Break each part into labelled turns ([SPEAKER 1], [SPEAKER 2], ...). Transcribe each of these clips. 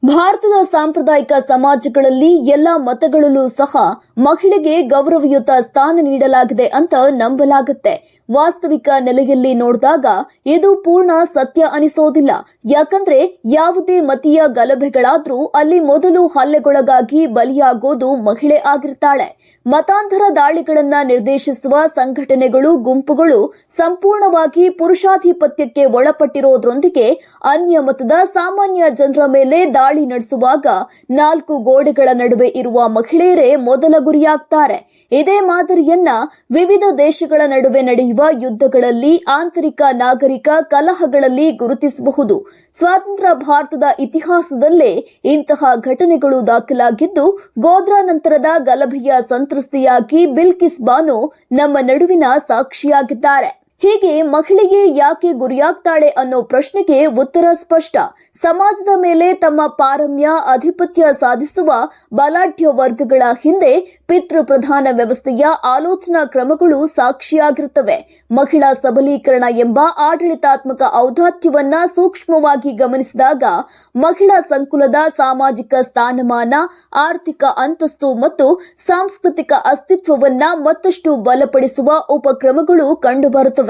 [SPEAKER 1] ಭಾರತದ ಸಾಂಪ್ರದಾಯಿಕ ಸಮಾಜಗಳಲ್ಲಿ ಎಲ್ಲಾ ಮತಗಳಲ್ಲೂ ಸಹ ಮಹಿಳೆಗೆ ಗೌರವಯುತ ಸ್ಥಾನ ನೀಡಲಾಗಿದೆ ಅಂತ ನಂಬಲಾಗುತ್ತೆ. ವಾಸ್ತವಿಕ ನೆಲೆಯಲ್ಲಿ ನೋಡಿದಾಗ ಇದು ಪೂರ್ಣ ಸತ್ಯ ಅನಿಸೋದಿಲ್ಲ. ಯಾಕಂದ್ರೆ ಯಾವುದೇ ಮತೀಯ ಗಲಭೆಗಳಾದ್ರೂ ಅಲ್ಲಿ ಮೊದಲು ಹಲ್ಲೆಗೊಳಗಾಗಿ ಬಲಿಯಾಗೋದು ಮಹಿಳೆ ಆಗಿರ್ತಾಳೆ. ಮತಾಂತರ ದಾಳಿಗಳನ್ನ ನಿರ್ದೇಶಿಸುವ ಸಂಘಟನೆಗಳು, ಗುಂಪುಗಳು ಸಂಪೂರ್ಣವಾಗಿ ಪುರುಷಾಧಿಪತ್ಯಕ್ಕೆ ಒಳಪಟ್ಟಿರೋದ್ರೊಂದಿಗೆ ಅನ್ಯ ಮತದ ಸಾಮಾನ್ಯ ಜನರ ಮೇಲೆ ದಾಳಿ ನಡೆಸುವಾಗ ನಾಲ್ಕು ಗೋಡೆಗಳ ನಡುವೆ ಇರುವ ಮಹಿಳೆಯರೇ ಮೊದಲ ಗುರಿಯಾಗ್ತಾರೆ. ಇದೇ ಮಾದರಿಯನ್ನ ವಿವಿಧ ದೇಶಗಳ ನಡುವೆ ನಡೆಯುವ ಯುದ್ಧಗಳಲ್ಲಿ, ಆಂತರಿಕ ನಾಗರಿಕ ಕಲಹಗಳಲ್ಲಿ ಗುರುತಿಸಬಹುದು. ಸ್ವಾತಂತ್ರ್ಯ ಭಾರತದ ಇತಿಹಾಸದಲ್ಲೇ ಇಂತಹ ಘಟನೆಗಳು ದಾಖಲಾಗಿದ್ದು, ಗೋಧ್ರಾ ನಂತರದ ಗಲಭೆಯ ಸಂತ್ರಸ್ತೆಯಾಗಿ ಬಿಲ್ಕಿಸ್ ಬಾನೋ ನಮ್ಮ ನಡುವಿನ ಸಾಕ್ಷಿಯಾಗಿದ್ದಾರೆ. ಹೀಗೆ ಮಹಿಳೆಗೆ ಯಾಕೆ ಗುರಿಯಾಗ್ತಾಳೆ ಅನ್ನೋ ಪ್ರಶ್ನೆಗೆ ಉತ್ತರ ಸ್ಪಷ್ಟ. ಸಮಾಜದ ಮೇಲೆ ತಮ್ಮ ಪಾರಮ್ಯ, ಆಧಿಪತ್ಯ ಸಾಧಿಸುವ ಬಲಾಢ್ಯ ವರ್ಗಗಳ ಹಿಂದೆ ಪಿತೃ ಪ್ರಧಾನ ವ್ಯವಸ್ಥೆಯ ಆಲೋಚನಾ ಕ್ರಮಗಳು ಸಾಕ್ಷಿಯಾಗಿರುತ್ತವೆ. ಮಹಿಳಾ ಸಬಲೀಕರಣ ಎಂಬ ಆಡಳಿತಾತ್ಮಕ ಔದಾತ್ಯವನ್ನ ಸೂಕ್ಷ್ಮವಾಗಿ ಗಮನಿಸಿದಾಗ ಮಹಿಳಾ ಸಂಕುಲದ ಸಾಮಾಜಿಕ ಸ್ಥಾನಮಾನ, ಆರ್ಥಿಕ ಅಂತಸ್ತು ಮತ್ತು ಸಾಂಸ್ಕೃತಿಕ ಅಸ್ತಿತ್ವವನ್ನ ಮತ್ತಷ್ಟು ಬಲಪಡಿಸುವ ಉಪಕ್ರಮಗಳು ಕಂಡುಬರುತ್ತವೆ.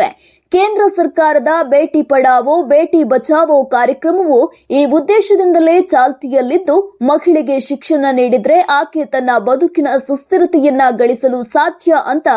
[SPEAKER 1] ಕೇಂದ್ರ ಸರ್ಕಾರದ ಬೇಟಿ ಪಡಾವೋ ಬೇಟಿ ಬಚಾವೋ ಕಾರ್ಯಕ್ರಮವು ಈ ಉದ್ದೇಶದಿಂದಲೇ ಚಾಲ್ತಿಯಲ್ಲಿದ್ದು, ಮಹಿಳೆಗೆ ಶಿಕ್ಷಣ ನೀಡಿದ್ರೆ ಆಕೆ ತನ್ನ ಬದುಕಿನ ಸುಸ್ಥಿರತೆಯನ್ನ ಗಳಿಸಲು ಸಾಧ್ಯ ಅಂತ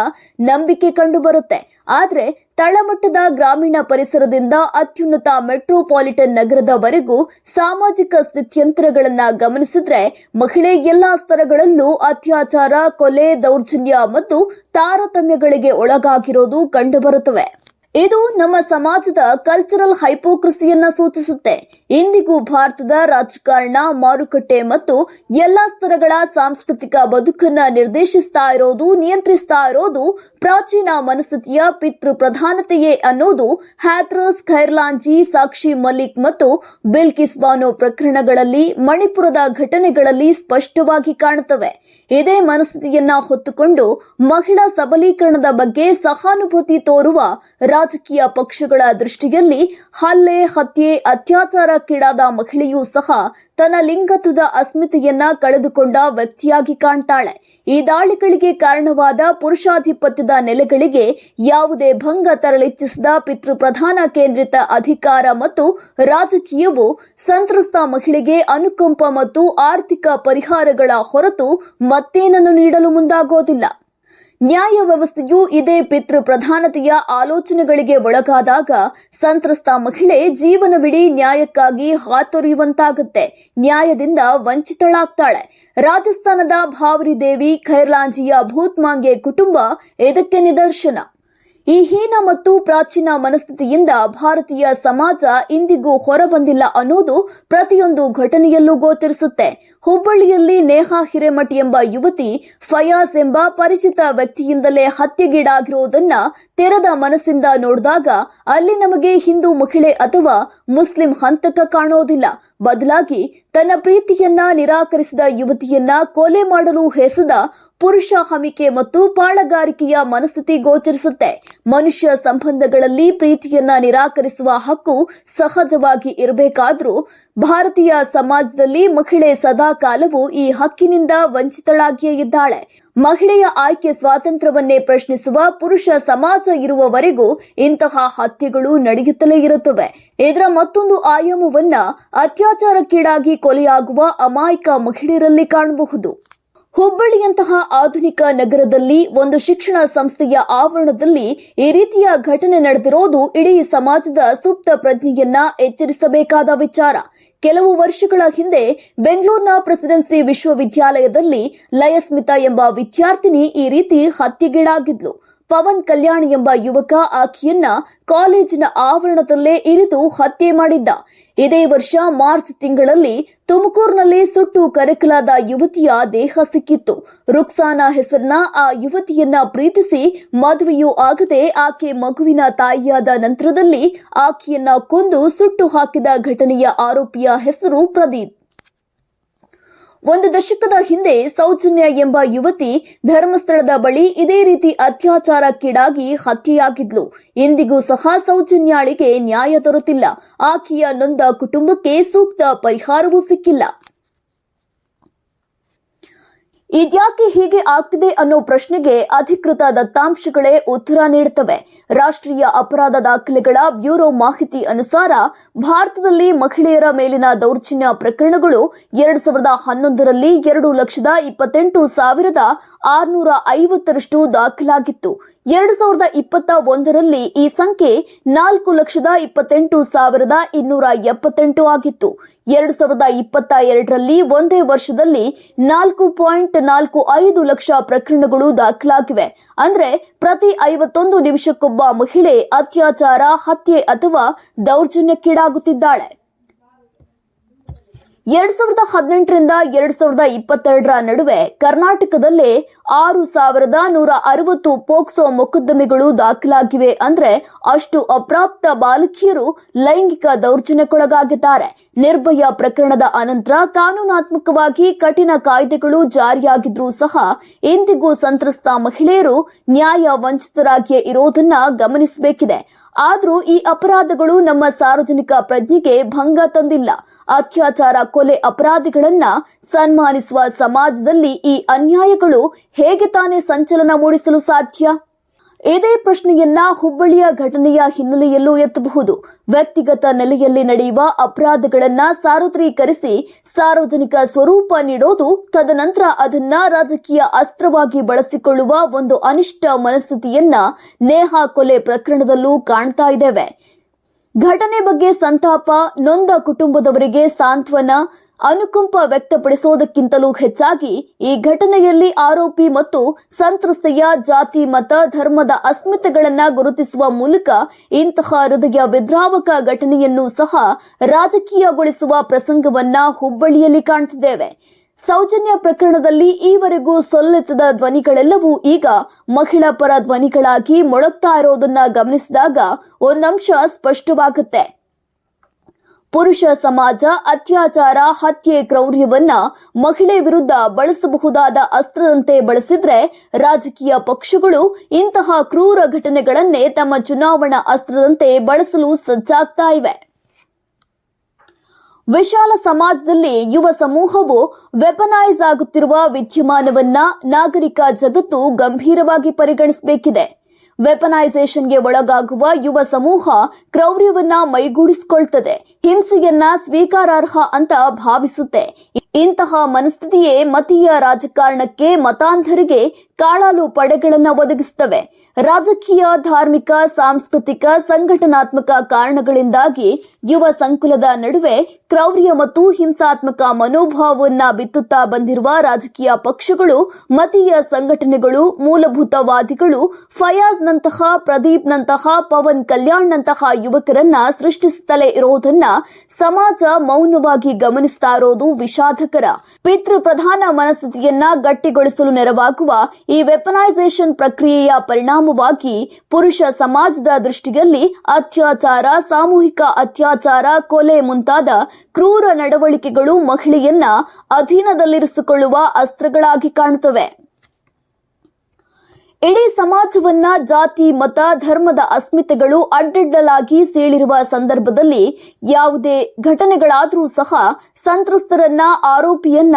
[SPEAKER 1] ನಂಬಿಕೆ ಕಂಡುಬರುತ್ತೆ. ಆದ್ರೆ ತಳಮಟ್ಟದ ಗ್ರಾಮೀಣ ಪರಿಸರದಿಂದ ಅತ್ಯುನ್ನತ ಮೆಟ್ರೋಪಾಲಿಟನ್ ನಗರದವರೆಗೂ ಸಾಮಾಜಿಕ ಸ್ಥಿತ್ಯಂತರಗಳನ್ನ ಗಮನಿಸಿದ್ರೆ ಮಹಿಳೆ ಎಲ್ಲಾ ಸ್ತರಗಳಲ್ಲೂ ಅತ್ಯಾಚಾರ, ಕೊಲೆ, ದೌರ್ಜನ್ಯ ಮತ್ತು ತಾರತಮ್ಯಗಳಿಗೆ ಒಳಗಾಗಿರೋದು ಕಂಡುಬರುತ್ತವೆ. ಇದು ನಮ್ಮ ಸಮಾಜದ ಕಲ್ಚರಲ್ ಹೈಪೋಕ್ರಸಿಯನ್ನ ಸೂಚಿಸುತ್ತೆ. ಇಂದಿಗೂ ಭಾರತದ ರಾಜಕಾರಣ, ಮಾರುಕಟ್ಟೆ ಮತ್ತು ಎಲ್ಲಾ ಸ್ತರಗಳ ಸಾಂಸ್ಕೃತಿಕ ಬದುಕನ್ನ ನಿರ್ದೇಶಿಸ್ತಾ ಇರೋದು, ನಿಯಂತ್ರಿಸ್ತಾ ಇರೋದು ಪ್ರಾಚೀನ ಮನಸ್ಥಿತಿಯ ಪಿತೃ ಪ್ರಧಾನತೆಯೇ ಅನ್ನೋದು ಹ್ಯಾಥ್ರಸ್ ಖೈರ್ಲಾಂಜಿ, ಸಾಕ್ಷಿ ಮಲಿಕ್ ಮತ್ತು ಬಿಲ್ಕಿಸ್ ಬಾನೋ ಪ್ರಕರಣಗಳಲ್ಲಿ, ಮಣಿಪುರದ ಘಟನೆಗಳಲ್ಲಿ ಸ್ಪಷ್ಟವಾಗಿ ಕಾಣುತ್ತವೆ. ಇದೇ ಮನಸ್ಥಿತಿಯನ್ನ ಹೊತ್ತುಕೊಂಡು ಮಹಿಳಾ ಸಬಲೀಕರಣದ ಬಗ್ಗೆ ಸಹಾನುಭೂತಿ ತೋರುವ ರಾಜಕೀಯ ಪಕ್ಷಗಳ ದೃಷ್ಟಿಯಲ್ಲಿ ಹಲ್ಲೆ, ಹತ್ಯೆ, ಅತ್ಯಾಚಾರಕ್ಕೀಡಾದ ಮಹಿಳೆಯೂ ಸಹ ತನ್ನ ಲಿಂಗತ್ವದ ಅಸ್ಮಿತೆಯನ್ನ ಕಳೆದುಕೊಂಡ ವ್ಯಕ್ತಿಯಾಗಿ ಕಾಣ್ತಾಳೆ. ಈ ದಾಳಿಗಳಿಗೆ ಕಾರಣವಾದ ಪುರುಷಾಧಿಪತ್ಯದ ನೆಲೆಗಳಿಗೆ ಯಾವುದೇ ಭಂಗ ತರಲಿಚ್ಛಿಸಿದ ಪಿತೃಪ್ರಧಾನ ಕೇಂದ್ರಿತ ಅಧಿಕಾರ ಮತ್ತು ರಾಜಕೀಯವು ಸಂತ್ರಸ್ತ ಮಹಿಳೆಗೆ ಅನುಕಂಪ ಮತ್ತು ಆರ್ಥಿಕ ಪರಿಹಾರಗಳ ಹೊರತು ಮತ್ತೇನನ್ನು ನೀಡಲು ಮುಂದಾಗೋದಿಲ್ಲ. ನ್ಯಾಯ ವ್ಯವಸ್ಥೆಯು ಇದೇ ಪಿತೃ ಪ್ರಧಾನತೆಯ ಆಲೋಚನೆಗಳಿಗೆ ಒಳಗಾದಾಗ ಸಂತ್ರಸ್ತ ಮಹಿಳೆ ಜೀವನವಿಡೀ ನ್ಯಾಯಕ್ಕಾಗಿ ಹಾತೊರೆಯುವಂತಾಗುತ್ತೆ. ನ್ಯಾಯದಿಂದ ವಂಚಿತಳಾಗ್ತಾಳೆ. ರಾಜಸ್ಥಾನದ ಭಾವರಿ ದೇವಿ ಖೈರ್ಲಾಂಜಿಯ ಭೂತ್ಮಾಂಗೆ ಕುಟುಂಬ ಇದಕ್ಕೆ ನಿದರ್ಶನ. ಈ ಹೀನ ಮತ್ತು ಪ್ರಾಚೀನ ಮನಸ್ಥಿತಿಯಿಂದ ಭಾರತೀಯ ಸಮಾಜ ಇಂದಿಗೂ ಹೊರಬಂದಿಲ್ಲ ಅನ್ನೋದು ಪ್ರತಿಯೊಂದು ಘಟನೆಯಲ್ಲೂ ಗೋಚರಿಸುತ್ತೆ. ಹುಬ್ಬಳ್ಳಿಯಲ್ಲಿ ನೇಹಾ ಹಿರೇಮಠ್ ಎಂಬ ಯುವತಿ ಫಯಾಜ್ ಎಂಬ ಪರಿಚಿತ ವ್ಯಕ್ತಿಯಿಂದಲೇ ಹತ್ಯೆಗೀಡಾಗಿರುವುದನ್ನ ತೆರೆದ ಮನಸ್ಸಿಂದ ನೋಡಿದಾಗ ಅಲ್ಲಿ ನಮಗೆ ಹಿಂದೂ ಮಹಿಳೆ ಅಥವಾ ಮುಸ್ಲಿಂ ಹಂತಕ ಕಾಣೋದಿಲ್ಲ. ಬದಲಾಗಿ ತನ್ನ ಪ್ರೀತಿಯನ್ನ ನಿರಾಕರಿಸಿದ ಯುವತಿಯನ್ನ ಕೊಲೆ ಮಾಡಲು ಹೆಸದ ಪುರುಷ ಹಮಿಕೆ ಮತ್ತು ಪಾಳಗಾರಿಕೆಯ ಮನಸ್ಥಿತಿ ಗೋಚರಿಸುತ್ತೆ. ಮನುಷ್ಯ ಸಂಬಂಧಗಳಲ್ಲಿ ಪ್ರೀತಿಯನ್ನ ನಿರಾಕರಿಸುವ ಹಕ್ಕು ಸಹಜವಾಗಿ ಇರಬೇಕಾದ್ರೂ ಭಾರತೀಯ ಸಮಾಜದಲ್ಲಿ ಮಹಿಳೆ ಸದಾಕಾಲವೂ ಈ ಹಕ್ಕಿನಿಂದ ವಂಚಿತಳಾಗಿಯೇ ಇದ್ದಾಳೆ. ಮಹಿಳೆಯ ಆಯ್ಕೆ ಸ್ವಾತಂತ್ರ್ಯವನ್ನೇ ಪ್ರಶ್ನಿಸುವ ಪುರುಷ ಸಮಾಜ ಇರುವವರೆಗೂ ಇಂತಹ ಹತ್ಯೆಗಳು ನಡೆಯುತ್ತಲೇ ಇರುತ್ತವೆ. ಇದರ ಮತ್ತೊಂದು ಆಯಾಮವನ್ನ ಅತ್ಯಾಚಾರಕ್ಕೀಡಾಗಿ ಕೊಲೆಯಾಗುವ ಅಮಾಯಕ ಮಹಿಳೆಯರಲ್ಲಿ ಕಾಣಬಹುದು. ಹುಬ್ಬಳ್ಳಿಯಂತಹ ಆಧುನಿಕ ನಗರದಲ್ಲಿ ಒಂದು ಶಿಕ್ಷಣ ಸಂಸ್ಥೆಯ ಆವರಣದಲ್ಲಿ ಈ ರೀತಿಯ ಘಟನೆ ನಡೆದಿರೋದು ಇಡೀ ಸಮಾಜದ ಸುಪ್ತ ಪ್ರಜ್ಞೆಯನ್ನ ಎಚ್ಚರಿಸಬೇಕಾದ ವಿಚಾರ. ಕೆಲವು ವರ್ಷಗಳ ಹಿಂದೆ ಬೆಂಗಳೂರಿನ ಪ್ರೆಸಿಡೆನ್ಸಿ ವಿಶ್ವವಿದ್ಯಾಲಯದಲ್ಲಿ ಲಯಸ್ಮಿತಾ ಎಂಬ ವಿದ್ಯಾರ್ಥಿನಿ ಈ ರೀತಿ ಹತ್ಯೆಗೀಡಾಗಿದ್ಲು. ಪವನ್ ಕಲ್ಯಾಣ್ ಎಂಬ ಯುವಕ ಆಕೆಯನ್ನ ಕಾಲೇಜಿನ ಆವರಣದಲ್ಲೇ ಇರಿದು ಹತ್ಯೆ ಮಾಡಿದ್ದ. ಇದೇ ವರ್ಷ ಮಾರ್ಚ್ ತಿಂಗಳಲ್ಲಿ ತುಮಕೂರಿನಲ್ಲಿ ಸುಟ್ಟು ಕರಕಲಾದ ಯುವತಿಯ ದೇಹ ಸಿಕ್ಕಿತ್ತು. ರುಕ್ಸಾನಾ ಹೆಸರಿನ ಆ ಯುವತಿಯನ್ನ ಪ್ರೀತಿಸಿ ಮದುವೆಯೂ ಆಗದೆ ಆಕೆ ಮಗುವಿನ ತಾಯಿಯಾದ ನಂತರದಲ್ಲಿ ಆಕೆಯನ್ನ ಕೊಂದು ಸುಟ್ಟು ಹಾಕಿದ ಘಟನೆಯ ಆರೋಪಿಯ ಹೆಸರು ಪ್ರದೀಪ್. ಒಂದು ದಶಕದ ಹಿಂದೆ ಸೌಜನ್ಯ ಎಂಬ ಯುವತಿ ಧರ್ಮಸ್ಥಳದ ಬಳಿ ಇದೇ ರೀತಿ ಅತ್ಯಾಚಾರಕ್ಕೀಡಾಗಿ ಹತ್ಯೆಯಾಗಿದ್ಲು. ಇಂದಿಗೂ ಸಹ ಸೌಜನ್ಯಾಳಿಗೆ ನ್ಯಾಯ ದೊರೆತಿಲ್ಲ. ಆಕೆಯ ನೊಂದ ಕುಟುಂಬಕ್ಕೆ ಸೂಕ್ತ ಪರಿಹಾರವೂ ಸಿಕ್ಕಿಲ್ಲ. ಇದ್ಯಾಕೆ ಹೀಗೆ ಆಗ್ತಿದೆ ಅನ್ನೋ ಪ್ರಶ್ನೆಗೆ ಅಧಿಕೃತ ದತ್ತಾಂಶಗಳೇ ಉತ್ತರ ನೀಡುತ್ತವೆ. ರಾಷ್ಟ್ರೀಯ ಅಪರಾಧ ದಾಖಲೆಗಳ ಬ್ಯೂರೋ ಮಾಹಿತಿ ಅನುಸಾರ ಭಾರತದಲ್ಲಿ ಮಹಿಳೆಯರ ಮೇಲಿನ ದೌರ್ಜನ್ಯ ಪ್ರಕರಣಗಳು 2011ರಲ್ಲಿ 2,28,650ರಷ್ಟು ದಾಖಲಾಗಿತ್ತು. 2021ರಲ್ಲಿ ಈ ಸಂಖ್ಯೆ 4,28,278 ಆಗಿತ್ತು. 2022ರಲ್ಲಿ ಒಂದೇ ವರ್ಷದಲ್ಲಿ 4.45 ಲಕ್ಷ ಪ್ರಕರಣಗಳು ದಾಖಲಾಗಿವೆ. ಅಂದ್ರೆ ಪ್ರತಿ 51 ನಿಮಿಷಕ್ಕೊಬ್ಬ ಮಹಿಳೆ ಅತ್ಯಾಚಾರ, ಹತ್ಯೆ ಅಥವಾ ದೌರ್ಜನ್ಯಕ್ಕೀಡಾಗುತ್ತಿದ್ದಾಳೆ. 2018ರಿಂದ 2022ರ ನಡುವೆ ಕರ್ನಾಟಕದಲ್ಲೇ 6,160 ಪೋಕ್ಸೋ ಮೊಕದ್ದಮೆಗಳು ದಾಖಲಾಗಿವೆ. ಅಂದ್ರೆ ಅಷ್ಟು ಅಪ್ರಾಪ್ತ ಬಾಲಕಿಯರು ಲೈಂಗಿಕ ದೌರ್ಜನ್ಯಕ್ಕೊಳಗಾಗಿದ್ದಾರೆ. ನಿರ್ಭಯ ಪ್ರಕರಣದ ಅನಂತರ ಕಾನೂನಾತ್ಮಕವಾಗಿ ಕಠಿಣ ಕಾಯ್ದೆಗಳು ಜಾರಿಯಾಗಿದ್ರೂ ಸಹ ಇಂದಿಗೂ ಸಂತ್ರಸ್ತ ಮಹಿಳೆಯರು ನ್ಯಾಯ ವಂಚಿತರಾಗಿಯೇ ಇರೋದನ್ನ ಗಮನಿಸಬೇಕಿದೆ. ಆದ್ರೂ ಈ ಅಪರಾಧಗಳು ನಮ್ಮ ಸಾರ್ವಜನಿಕ ಪ್ರಜ್ಞೆಗೆ ಭಂಗ ತಂದಿಲ್ಲ. ಅತ್ಯಾಚಾರ, ಕೊಲೆ ಅಪರಾಧಿಗಳನ್ನ ಸನ್ಮಾನಿಸುವ ಸಮಾಜದಲ್ಲಿ ಈ ಅನ್ಯಾಯಗಳು ಹೇಗೆ ತಾನೇ ಸಂಚಲನ ಮೂಡಿಸಲು ಸಾಧ್ಯ? ಇದೇ ಪ್ರಶ್ನೆಯನ್ನ ಹುಬ್ಬಳ್ಳಿಯ ಘಟನೆಯ ಹಿನ್ನೆಲೆಯಲ್ಲೂ ಎತ್ತಬಹುದು. ವ್ಯಕ್ತಿಗತ ನೆಲೆಯಲ್ಲಿ ನಡೆಯುವ ಅಪರಾಧಗಳನ್ನ ಸಾರ್ವತ್ರೀಕರಿಸಿ ಸಾರ್ವಜನಿಕ ಸ್ವರೂಪ ನೀಡೋದು, ತದನಂತರ ಅದನ್ನ ರಾಜಕೀಯ ಅಸ್ತ್ರವಾಗಿ ಬಳಸಿಕೊಳ್ಳುವ ಒಂದು ಅನಿಷ್ಟ ಮನಸ್ಥಿತಿಯನ್ನ ನೇಹಾ ಕೊಲೆ ಪ್ರಕರಣದಲ್ಲೂ ಕಾಣ್ತಾ ಇದ್ದೇವೆ. ಘಟನೆ ಬಗ್ಗೆ ಸಂತಾಪ, ನೊಂದ ಕುಟುಂಬದವರಿಗೆ ಸಾಂತ್ವನ, ಅನುಕಂಪ ವ್ಯಕ್ತಪಡಿಸುವುದಕ್ಕಿಂತಲೂ ಹೆಚ್ಚಾಗಿ ಈ ಘಟನೆಯಲ್ಲಿ ಆರೋಪಿ ಮತ್ತು ಸಂತ್ರಸ್ತೆಯ ಜಾತಿ, ಮತ, ಧರ್ಮದ ಅಸ್ಮಿತೆಗಳನ್ನು ಗುರುತಿಸುವ ಮೂಲಕ ಇಂತಹ ಹೃದಯ ವಿದ್ರಾವಕ ಘಟನೆಯನ್ನು ಸಹ ರಾಜಕೀಯಗೊಳಿಸುವ ಪ್ರಸಂಗವನ್ನ ಹುಬ್ಬಳ್ಳಿಯಲ್ಲಿ ಕಾಣುತ್ತಿದ್ದೇವೆ. ಸೌಜನ್ಯ ಪ್ರಕರಣದಲ್ಲಿ ಈವರೆಗೂ ಸೊಲ್ಲೆತ್ತದ ಧ್ವನಿಗಳೆಲ್ಲವೂ ಈಗ ಮಹಿಳಾ ಪರ ಧ್ವನಿಗಳಾಗಿ ಮೊಳಗ್ತಾ ಇರೋದನ್ನ ಗಮನಿಸಿದಾಗ ಒಂದಂಶ ಸ್ಪಷ್ಟವಾಗುತ್ತೆ. ಪುರುಷ ಸಮಾಜ ಅತ್ಯಾಚಾರ, ಹತ್ಯೆ, ಕ್ರೌರ್ಯವನ್ನ ಮಹಿಳೆ ವಿರುದ್ಧ ಬಳಸಬಹುದಾದ ಅಸ್ತ್ರದಂತೆ ಬಳಸಿದ್ರೆ ರಾಜಕೀಯ ಪಕ್ಷಗಳು ಇಂತಹ ಕ್ರೂರ ಘಟನೆಗಳನ್ನೇ ತಮ್ಮ ಚುನಾವಣಾ ಅಸ್ತ್ರದಂತೆ ಬಳಸಲು ಸಜ್ಜಾಗ್ತಾ ಇವೆ. ವಿಶಾಲ ಸಮಾಜದಲ್ಲಿ ಯುವ ಸಮೂಹವು ವೆಪನೈಸ್ ಆಗುತ್ತಿರುವ ವಿದ್ಯಮಾನವನ್ನ ನಾಗರಿಕ ಜಗತ್ತು ಗಂಭೀರವಾಗಿ ಪರಿಗಣಿಸಬೇಕಿದೆ. ವೆಪನೈಸೇಷನ್ಗೆ ಒಳಗಾಗುವ ಯುವ ಸಮೂಹ ಕ್ರೌರ್ಯವನ್ನ ಮೈಗೂಡಿಸಿಕೊಳ್ತದೆ, ಹಿಂಸೆಯನ್ನ ಸ್ವೀಕಾರಾರ್ಹ ಅಂತ ಭಾವಿಸುತ್ತೆ. ಇಂತಹ ಮನಸ್ಥಿತಿಯೇ ಮತೀಯ ರಾಜಕಾರಣಕ್ಕೆ, ಮತಾಂಧರಿಗೆ ಕಾಳಾಲು ಪಡೆಗಳನ್ನ ಒದಗಿಸುತ್ತವೆ. ರಾಜಕೀಯ, ಧಾರ್ಮಿಕ, ಸಾಂಸ್ಕೃತಿಕ, ಸಂಘಟನಾತ್ಮಕ ಕಾರಣಗಳಿಂದಾಗಿ ಯುವ ಸಂಕುಲದ ನಡುವೆ ಕ್ರೌರ್ಯ ಮತ್ತು ಹಿಂಸಾತ್ಮಕ ಮನೋಭಾವವನ್ನ ಬಿತ್ತುತ್ತಾ ಬಂದಿರುವ ರಾಜಕೀಯ ಪಕ್ಷಗಳು, ಮತೀಯ ಸಂಘಟನೆಗಳು, ಮೂಲಭೂತವಾದಿಗಳು ಫಯಾಜ್ನಂತಹ, ಪ್ರದೀಪ್ನಂತಹ, ಪವನ್ ಕಲ್ಯಾಣ್ನಂತಹ ಯುವಕರನ್ನ ಸೃಷ್ಟಿಸುತ್ತಲೇ ಇರೋದನ್ನ ಸಮಾಜ ಮೌನವಾಗಿ ಗಮನಿಸ್ತಾ ಇರೋದು ವಿಷಾದಕರ. ಪಿತೃ ಪ್ರಧಾನ ಮನಸ್ಥಿತಿಯನ್ನ ಗಟ್ಟಿಗೊಳಿಸಲು ನೆರವಾಗುವ ಈ ವೆಪನೈಸೇಷನ್ ಪ್ರಕ್ರಿಯೆಯ ಪರಿಣಾಮವಾಗಿ ಪುರುಷ ಸಮಾಜದ ದೃಷ್ಟಿಯಲ್ಲಿ ಅತ್ಯಾಚಾರ, ಸಾಮೂಹಿಕ ಅತ್ಯಾಚಾರ, ಕೊಲೆ ಮುಂತಾದ ಕ್ರೂರ ನಡವಳಿಕೆಗಳು ಮಹಿಳೆಯನ್ನ ಅಧೀನದಲ್ಲಿರಿಸಿಕೊಳ್ಳುವ ಅಸ್ತ್ರಗಳಾಗಿ ಕಾಣುತ್ತವೆ. ಇಡೀ ಸಮಾಜವನ್ನ ಜಾತಿ, ಮತ, ಧರ್ಮದ ಅಸ್ಮಿತೆಗಳು ಅಡ್ಡಡ್ಡಲಾಗಿ ಸೀಳಿರುವ ಸಂದರ್ಭದಲ್ಲಿ ಯಾವುದೇ ಘಟನೆಗಳಾದರೂ ಸಹ ಸಂತ್ರಸ್ತರನ್ನ, ಆರೋಪಿಯನ್ನ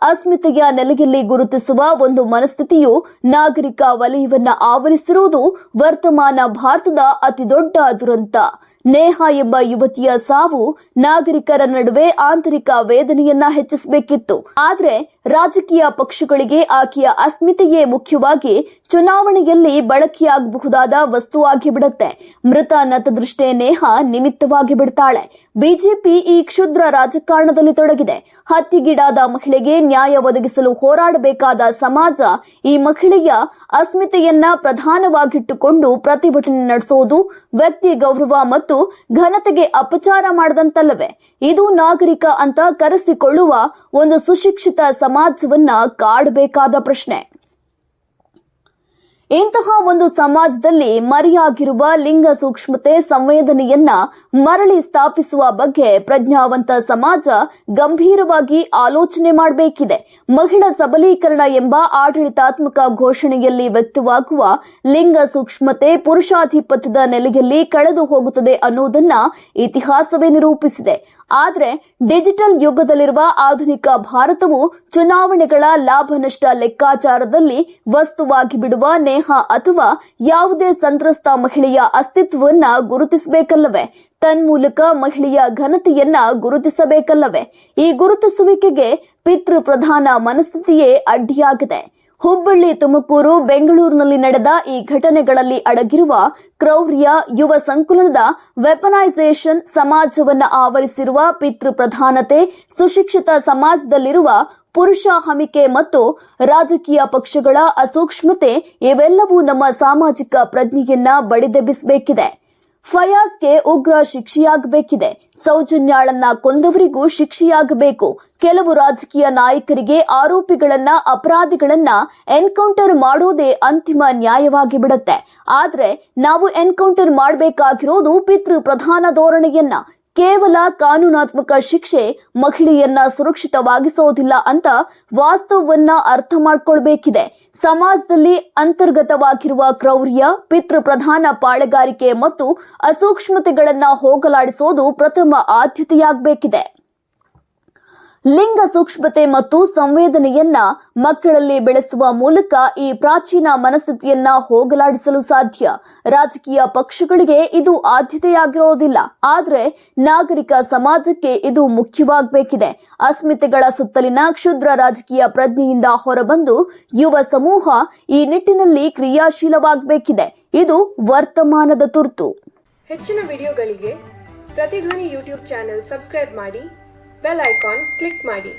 [SPEAKER 1] ಅಸ್ಮಿತೆಯ ನೆಲೆಯಲ್ಲಿ ಗುರುತಿಸುವ ಒಂದು ಮನಸ್ಥಿತಿಯು ನಾಗರಿಕ ವಲಯವನ್ನ ಆವರಿಸಿರುವುದು ವರ್ತಮಾನ ಭಾರತದ ಅತಿದೊಡ್ಡ ದುರಂತ. ನೇಹಾ ಎಂಬ ಯುವತಿಯ ಸಾವು ನಾಗರಿಕರ ನಡುವೆ ಆಂತರಿಕ ವೇದನೆಯನ್ನ ಹೆಚ್ಚಿಸಬೇಕಿತ್ತು. ಆದ್ರೆ ರಾಜಕೀಯ ಪಕ್ಷಗಳಿಗೆ ಆಕೆಯ ಅಸ್ಮಿತೆಯೇ ಮುಖ್ಯವಾಗಿ ಚುನಾವಣೆಯಲ್ಲಿ ಬಳಕೆಯಾಗಬಹುದಾದ ವಸ್ತುವಾಗಿ ಬಿಡುತ್ತೆ. ಮೃತ ನತದೃಷ್ಟೇ ನೇಹಾ ನಿಮಿತ್ತವಾಗಿ ಬಿಡ್ತಾಳೆ. ಬಿಜೆಪಿ ಈ ಕ್ಷುದ್ರ ರಾಜಕಾರಣದಲ್ಲಿ ತೊಡಗಿದೆ. ಹತ್ಯೆಗೀಡಾದ ಮಹಿಳೆಗೆ ನ್ಯಾಯ ಒದಗಿಸಲು ಹೋರಾಡಬೇಕಾದ ಸಮಾಜ ಈ ಮಹಿಳೆಯ ಅಸ್ಮಿತೆಯನ್ನ ಪ್ರಧಾನವಾಗಿಟ್ಟುಕೊಂಡು ಪ್ರತಿಭಟನೆ ನಡೆಸೋದು ವ್ಯಕ್ತಿ ಗೌರವ ಮತ್ತು ಘನತೆಗೆ ಅಪಚಾರ ಮಾಡದಂತಲ್ಲವೇ? ಇದು ನಾಗರಿಕ ಅಂತ ಕರೆಸಿಕೊಳ್ಳುವ ಒಂದು ಸುಶಿಕ್ಷಿತ ಸಮಾಜವನ್ನ ಕಾಡಬೇಕಾದ ಪ್ರಶ್ನೆ. ಇಂತಹ ಒಂದು ಸಮಾಜದಲ್ಲಿ ಮರೆಯಾಗಿರುವ ಲಿಂಗ ಸೂಕ್ಷ್ಮತೆ, ಸಂವೇದನೆಯನ್ನ ಮರಳಿ ಸ್ಥಾಪಿಸುವ ಬಗ್ಗೆ ಪ್ರಜ್ಞಾವಂತ ಸಮಾಜ ಗಂಭೀರವಾಗಿ ಆಲೋಚನೆ ಮಾಡಬೇಕಿದೆ. ಮಹಿಳಾ ಸಬಲೀಕರಣ ಎಂಬ ಆಡಳಿತಾತ್ಮಕ ಘೋಷಣೆಯಲ್ಲಿ ವ್ಯಕ್ತವಾಗುವ ಲಿಂಗ ಸೂಕ್ಷ್ಮತೆ ಪುರುಷಾಧಿಪತ್ಯದ ನೆಲೆಯಲ್ಲಿ ಕಳೆದು ಹೋಗುತ್ತದೆ ಅನ್ನೋದನ್ನ ಇತಿಹಾಸವೇ ನಿರೂಪಿಸಿದೆ. ಆದರೆ ಡಿಜಿಟಲ್ ಯುಗದಲ್ಲಿರುವ ಆಧುನಿಕ ಭಾರತವು ಚುನಾವಣೆಗಳ ಲಾಭ ನಷ್ಟ ಲೆಕ್ಕಾಚಾರದಲ್ಲಿ ವಸ್ತುವಾಗಿ ಬಿಡುವ ನೇಹ ಅಥವಾ ಯಾವುದೇ ಸಂತ್ರಸ್ತ ಮಹಿಳೆಯ ಅಸ್ತಿತ್ವವನ್ನ ಗುರುತಿಸಬೇಕಲ್ಲವೇ? ತನ್ಮೂಲಕ ಮಹಿಳೆಯ ಘನತೆಯನ್ನ ಗುರುತಿಸಬೇಕಲ್ಲವೇ? ಈ ಗುರುತಿಸುವಿಕೆಗೆ ಪಿತೃ ಪ್ರಧಾನ ಮನಸ್ಥಿತಿಯೇ ಅಡ್ಡಿಯಾಗಿದೆ. ಹುಬ್ಬಳ್ಳಿ, ತುಮಕೂರು, ಬೆಂಗಳೂರಿನಲ್ಲಿ ನಡೆದ ಈ ಘಟನೆಗಳಲ್ಲಿ ಅಡಗಿರುವ ಕ್ರೌರ್ಯ, ಯುವ ಸಂಕುಲನದ ವೆಪನೈಸೇಷನ್, ಸಮಾಜವನ್ನ ಆವರಿಸಿರುವ ಪಿತೃ ಪ್ರಧಾನತೆ, ಸುಶಿಕ್ಷಿತ ಸಮಾಜದಲ್ಲಿರುವ ಪುರುಷ ಹಮಿಕೆ ಮತ್ತು ರಾಜಕೀಯ ಪಕ್ಷಗಳ ಅಸೂಕ್ಷ್ಮತೆ ಇವೆಲ್ಲವೂ ನಮ್ಮ ಸಾಮಾಜಿಕ ಪ್ರಜ್ಞೆಯನ್ನ ಬಡಿದೆಬ್ಬಿಸಬೇಕಿದೆ. ಫಯಾಜ್ಗೆ ಉಗ್ರ ಶಿಕ್ಷೆಯಾಗಬೇಕಿದೆ. ಸೌಜನ್ಯಾಳನ್ನ ಕೊಂದವರಿಗೂ ಶಿಕ್ಷೆಯಾಗಬೇಕು. ಕೆಲವು ರಾಜಕೀಯ ನಾಯಕರಿಗೆ ಆರೋಪಿಗಳನ್ನ, ಅಪರಾಧಿಗಳನ್ನ ಎನ್ಕೌಂಟರ್ ಮಾಡೋದೇ ಅಂತಿಮ ನ್ಯಾಯವಾಗಿ ಬಿಡುತ್ತೆ. ಆದ್ರೆ ನಾವು ಎನ್ಕೌಂಟರ್ ಮಾಡಬೇಕಾಗಿರೋದು ಪಿತೃ ಪ್ರಧಾನ ಧೋರಣೆಯನ್ನ. ಕೇವಲ ಕಾನೂನಾತ್ಮಕ ಶಿಕ್ಷೆ ಮಹಿಳೆಯನ್ನ ಸುರಕ್ಷಿತವಾಗಿಸೋದಿಲ್ಲ ಅಂತ ವಾಸ್ತವವನ್ನ ಅರ್ಥ ಮಾಡ್ಕೊಳ್ಬೇಕಿದೆ. ಸಮಾಜದಲ್ಲಿ ಅಂತರ್ಗತವಾಗಿರುವ ಕ್ರೌರ್ಯ, ಪಿತೃ ಪ್ರಧಾನ ಪಾಳೆಗಾರಿಕೆ ಮತ್ತು ಅಸೂಕ್ಷ್ಮತೆಗಳನ್ನ ಹೋಗಲಾಡಿಸೋದು ಪ್ರಥಮ ಆದ್ಯತೆಯಾಗಬೇಕಿದೆ. ಲಿಂಗ ಸೂಕ್ಷ್ಮತೆ ಮತ್ತು ಸಂವೇದನೆಯನ್ನ ಮಕ್ಕಳಲ್ಲಿ ಬೆಳೆಸುವ ಮೂಲಕ ಈ ಪ್ರಾಚೀನ ಮನಸ್ಥಿತಿಯನ್ನ ಹೋಗಲಾಡಿಸಲು ಸಾಧ್ಯ. ರಾಜಕೀಯ ಪಕ್ಷಗಳಿಗೆ ಇದು ಆದ್ಯತೆಯಾಗಿರೋದಿಲ್ಲ, ಆದರೆ ನಾಗರಿಕ ಸಮಾಜಕ್ಕೆ ಇದು ಮುಖ್ಯವಾಗಬೇಕಿದೆ. ಅಸ್ಮಿತೆಗಳ ಸುತ್ತಲಿನ ಕ್ಷುದ್ರ ರಾಜಕೀಯ ಪ್ರಜ್ಞೆಯಿಂದ ಹೊರಬಂದು ಯುವ ಸಮೂಹ ಈ ನಿಟ್ಟಿನಲ್ಲಿ ಕ್ರಿಯಾಶೀಲವಾಗಬೇಕಿದೆ. ಇದು ವರ್ತಮಾನದ ತುರ್ತು.
[SPEAKER 2] ಹೆಚ್ಚಿನ ವಿಡಿಯೋಗಳಿಗೆ ಪ್ರತಿಧ್ವನಿ ಯೂಟ್ಯೂಬ್ ಚಾನೆಲ್ ಸಬ್ಸ್ಕ್ರೈಬ್ ಮಾಡಿ, ಬೆಲ್ ಐಕಾನ್ ಕ್ಲಿಕ್ ಮಾಡಿ.